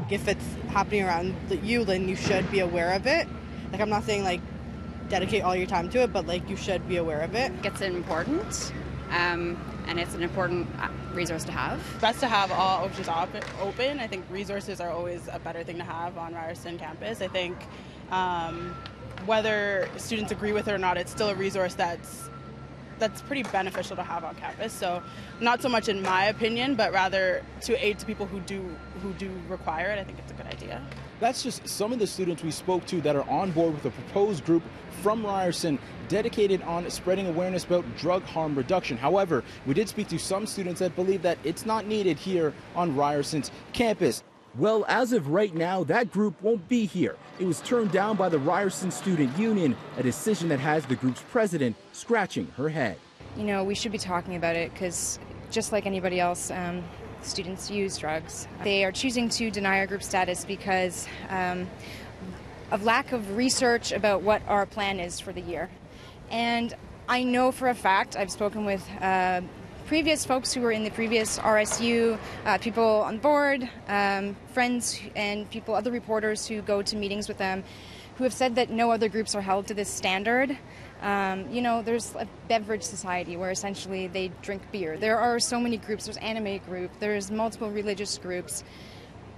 like if it's happening around you, then you should be aware of it. Like I'm not saying like dedicate all your time to it, but like you should be aware of it. It's important, and it's an important resource to have. Best to have all options open. I think resources are always a better thing to have on Ryerson campus. I think whether students agree with it or not, it's still a resource that's pretty beneficial to have on campus. So not so much in my opinion, but rather to aid to people who do require it. I think it's a good idea. That's just some of the students we spoke to that are on board with a proposed group from Ryerson dedicated on spreading awareness about drug harm reduction. However, we did speak to some students that believe that it's not needed here on Ryerson's campus. Well, as of right now, that group won't be here. It was turned down by the Ryerson Student Union, a decision that has the group's president scratching her head. You know, we should be talking about it because just like anybody else, students use drugs. They are choosing to deny our group status because of lack of research about what our plan is for the year. And I know for a fact, I've spoken with previous folks who were in the previous RSU, people on board, friends and people, other reporters who go to meetings with them, who have said that no other groups are held to this standard. You know, there's a beverage society where essentially they drink beer. There are so many groups. There's anime group. There's multiple religious groups.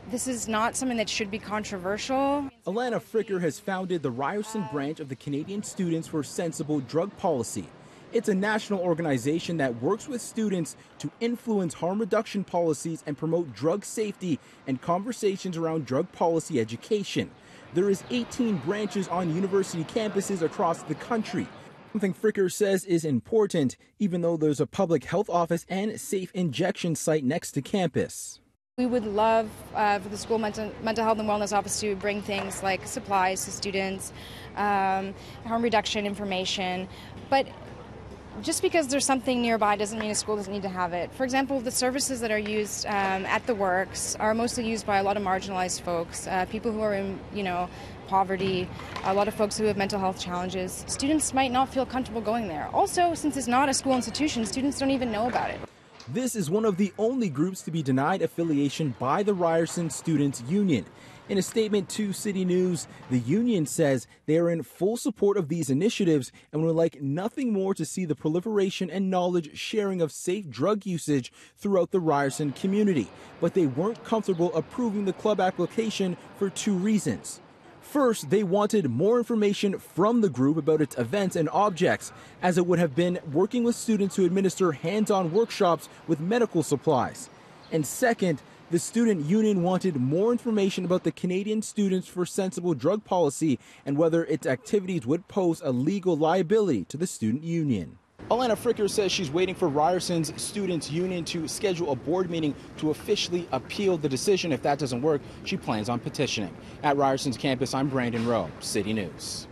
This is not something that should be controversial. Alana Fricker has founded the Ryerson branch of the Canadian Students for Sensible Drug Policy. It's a national organization that works with students to influence harm reduction policies and promote drug safety and conversations around drug policy education. There is 18 branches on university campuses across the country. Something Fricker says is important, even though there's a public health office and safe injection site next to campus. We would love for the school mental health and wellness office to bring things like supplies to students, harm reduction information, but just because there's something nearby doesn't mean a school doesn't need to have it. For example, the services that are used at the works are mostly used by a lot of marginalized folks, people who are in, poverty, a lot of folks who have mental health challenges. Students might not feel comfortable going there. Also, since it's not a school institution, students don't even know about it. This is one of the only groups to be denied affiliation by the Ryerson Students Union. In a statement to City News, the union says they are in full support of these initiatives and would like nothing more to see the proliferation and knowledge sharing of safe drug usage throughout the Ryerson community. But they weren't comfortable approving the club application for two reasons. First, they wanted more information from the group about its events and objects, as it would have been working with students to administer hands-on workshops with medical supplies. And second, the student union wanted more information about the Canadian Students for Sensible Drug Policy and whether its activities would pose a legal liability to the student union. Alana Fricker says she's waiting for Ryerson's Students Union to schedule a board meeting to officially appeal the decision. If that doesn't work, she plans on petitioning. At Ryerson's campus, I'm Brandon Rowe, City News.